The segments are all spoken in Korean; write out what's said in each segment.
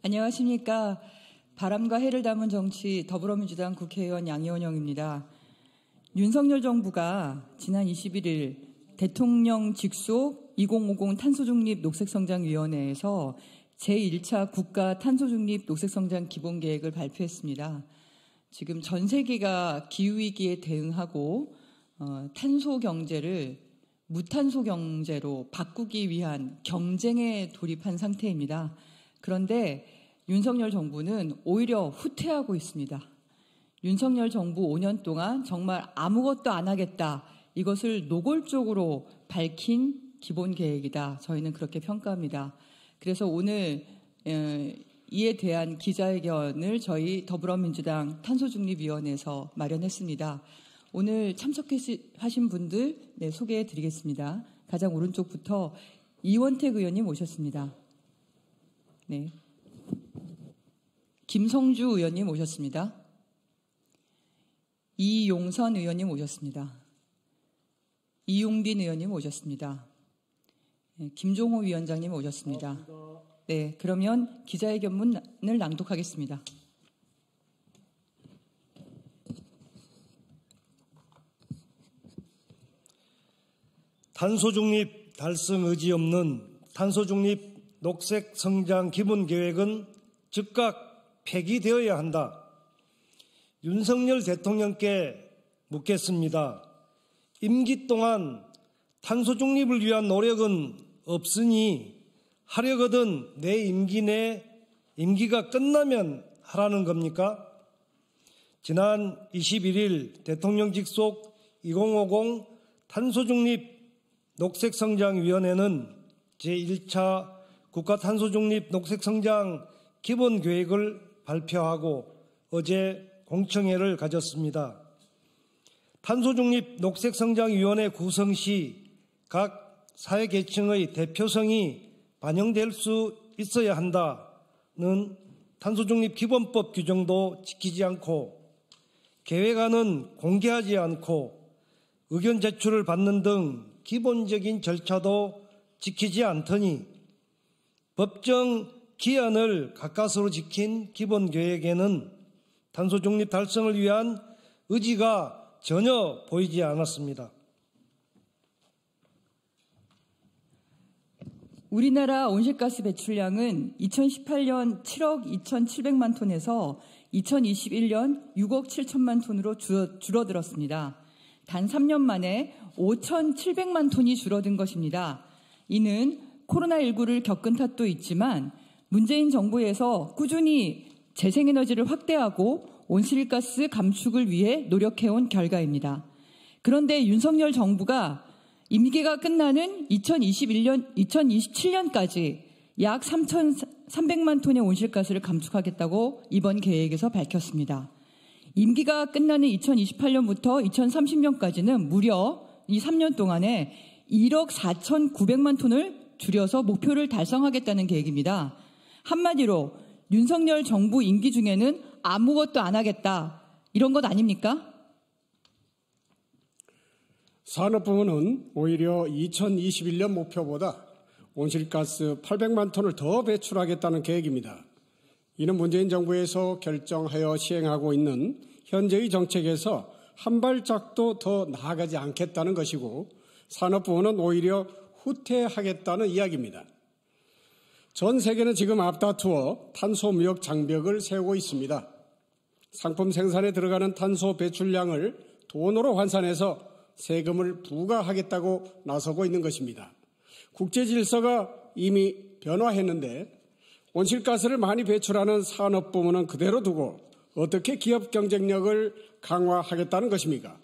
안녕하십니까. 바람과 해를 담은 정치 더불어민주당 국회의원 양이원영입니다. 윤석열 정부가 지난 21일 대통령 직속 2050 탄소중립 녹색성장위원회에서 제1차 국가 탄소중립 녹색성장 기본계획을 발표했습니다. 지금 전 세계가 기후위기에 대응하고 탄소 경제를 무탄소 경제로 바꾸기 위한 경쟁에 돌입한 상태입니다. 그런데 윤석열 정부는 오히려 후퇴하고 있습니다. 윤석열 정부 5년 동안 정말 아무것도 안 하겠다. 이것을 노골적으로 밝힌 기본계획이다. 저희는 그렇게 평가합니다. 그래서 오늘 이에 대한 기자회견을 저희 더불어민주당 탄소중립위원회에서 마련했습니다. 오늘 참석하신 분들 소개해 드리겠습니다. 가장 오른쪽부터 이원택 의원님 오셨습니다. 네. 김성주 의원님 오셨습니다. 이용선 의원님 오셨습니다. 이용빈 의원님 오셨습니다. 네, 김종호 위원장님 오셨습니다. 네, 그러면 기자회견문을 낭독하겠습니다. 탄소중립 달성 의지 없는 탄소중립 녹색성장 기본계획은 즉각 폐기되어야 한다. 윤석열 대통령께 묻겠습니다. 임기 동안 탄소중립을 위한 노력은 없으니 하려거든 내 임기 내 임기가 끝나면 하라는 겁니까? 지난 21일 대통령 직속 2050 탄소중립 녹색성장위원회는 제1차 국가탄소중립 녹색성장 기본계획을 발표하고 어제 공청회를 가졌습니다. 탄소중립 녹색성장위원회 구성 시 각 사회계층의 대표성이 반영될 수 있어야 한다는 탄소중립 기본법 규정도 지키지 않고 계획안은 공개하지 않고 의견 제출을 받는 등 기본적인 절차도 지키지 않더니 법정 기한을 가까스로 지킨 기본계획에는 탄소중립 달성을 위한 의지가 전혀 보이지 않았습니다. 우리나라 온실가스 배출량은 2018년 7억 2,700만 톤에서 2021년 6억 7천만 톤으로 줄어들었습니다. 단 3년 만에 5,700만 톤이 줄어든 것입니다. 이는 코로나19를 겪은 탓도 있지만 문재인 정부에서 꾸준히 재생에너지를 확대하고 온실가스 감축을 위해 노력해온 결과입니다. 그런데 윤석열 정부가 임기가 끝나는 2027년까지 약 3,300만 톤의 온실가스를 감축하겠다고 이번 계획에서 밝혔습니다. 임기가 끝나는 2028년부터 2030년까지는 무려 이 3년 동안에 1억 4,900만 톤을 줄여서 목표를 달성하겠다는 계획입니다. 한마디로 윤석열 정부 임기 중에는 아무것도 안 하겠다. 이런 것 아닙니까? 산업부문은 오히려 2021년 목표보다 온실가스 800만 톤을 더 배출하겠다는 계획입니다. 이는 문재인 정부에서 결정하여 시행하고 있는 현재의 정책에서 한 발짝도 더 나아가지 않겠다는 것이고 산업부는 오히려 후퇴하겠다는 이야기입니다. 전 세계는 지금 앞다투어 탄소 무역 장벽을 세우고 있습니다. 상품 생산에 들어가는 탄소 배출량을 돈으로 환산해서 세금을 부과하겠다고 나서고 있는 것입니다. 국제 질서가 이미 변화했는데 온실가스를 많이 배출하는 산업부문은 그대로 두고 어떻게 기업 경쟁력을 강화하겠다는 것입니까?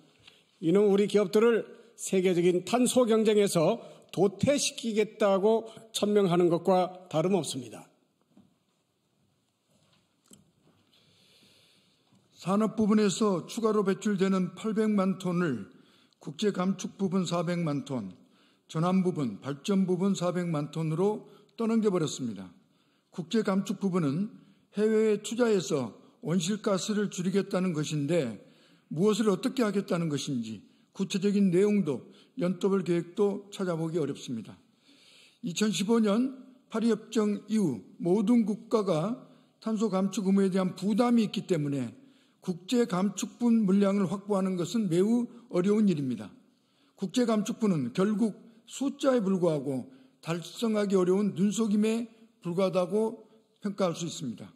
이는 우리 기업들을 세계적인 탄소 경쟁에서 도태시키겠다고 천명하는 것과 다름없습니다. 산업 부분에서 추가로 배출되는 800만 톤을 국제 감축 부분 400만 톤, 전환 부분, 발전 부분 400만 톤으로 떠넘겨 버렸습니다. 국제 감축 부분은 해외에 투자해서 온실가스를 줄이겠다는 것인데 무엇을 어떻게 하겠다는 것인지 구체적인 내용도 연도별 계획도 찾아보기 어렵습니다. 2015년 파리협정 이후 모든 국가가 탄소 감축 의무에 대한 부담이 있기 때문에 국제 감축분 물량을 확보하는 것은 매우 어려운 일입니다. 국제 감축분은 결국 숫자에 불과하고 달성하기 어려운 눈속임에 불과하다고 평가할 수 있습니다.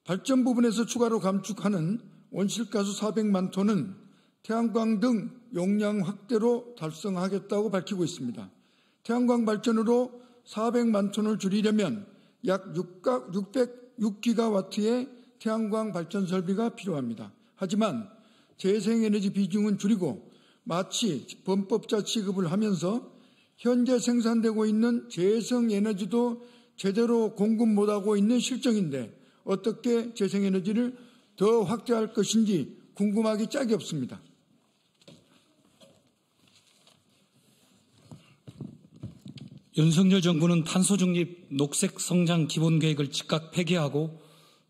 발전 부분에서 추가로 감축하는 온실가스 400만 톤은 태양광 등 용량 확대로 달성하겠다고 밝히고 있습니다. 태양광 발전으로 400만 톤을 줄이려면 약 606기가와트의 태양광 발전 설비가 필요합니다. 하지만 재생에너지 비중은 줄이고 마치 범법자 취급을 하면서 현재 생산되고 있는 재생에너지도 제대로 공급 못하고 있는 실정인데 어떻게 재생에너지를 더 확대할 것인지 궁금하기 짝이 없습니다. 윤석열 정부는 탄소 중립 녹색 성장 기본 계획을 즉각 폐기하고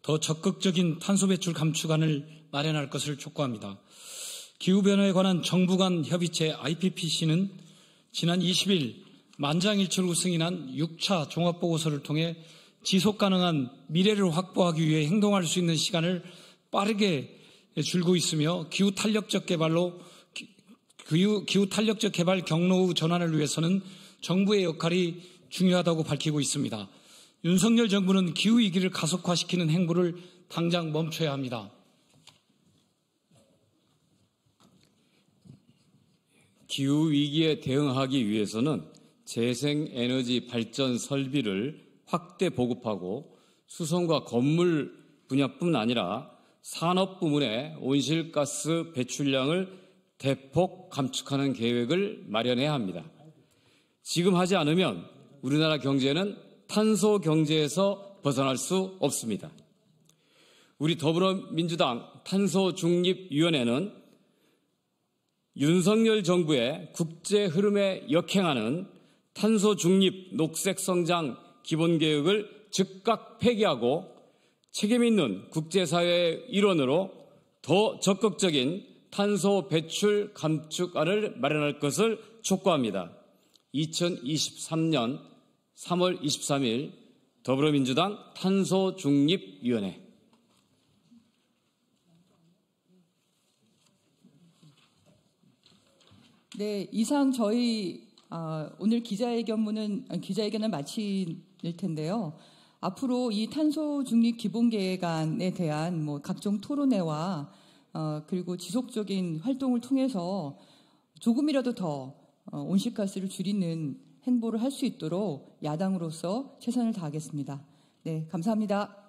더 적극적인 탄소 배출 감축안을 마련할 것을 촉구합니다. 기후변화에 관한 정부 간 협의체 IPPC는 지난 20일 만장일치로 승인한 6차 종합보고서를 통해 지속 가능한 미래를 확보하기 위해 행동할 수 있는 시간을 빠르게 줄고 있으며 기후 탄력적 개발 경로의 전환을 위해서는 정부의 역할이 중요하다고 밝히고 있습니다. 윤석열 정부는 기후위기를 가속화시키는 행보를 당장 멈춰야 합니다. 기후위기에 대응하기 위해서는 재생에너지 발전 설비를 확대 보급하고 수송과 건물 분야뿐 아니라 산업 부문의 온실가스 배출량을 대폭 감축하는 계획을 마련해야 합니다. 지금 하지 않으면 우리나라 경제는 탄소 경제에서 벗어날 수 없습니다. 우리 더불어민주당 탄소중립위원회는 윤석열 정부의 국제 흐름에 역행하는 탄소중립 녹색성장 기본계획을 즉각 폐기하고 책임있는 국제사회의 일원으로 더 적극적인 탄소 배출 감축안을 마련할 것을 촉구합니다. 2023년 3월 23일 더불어민주당 탄소중립위원회. 네, 이상 저희 오늘 기자회견을 마칠 텐데요. 앞으로 이 탄소 중립 기본 계획안에 대한 각종 토론회와 그리고 지속적인 활동을 통해서 조금이라도 더 온실가스를 줄이는 행보를 할 수 있도록 야당으로서 최선을 다하겠습니다. 네, 감사합니다.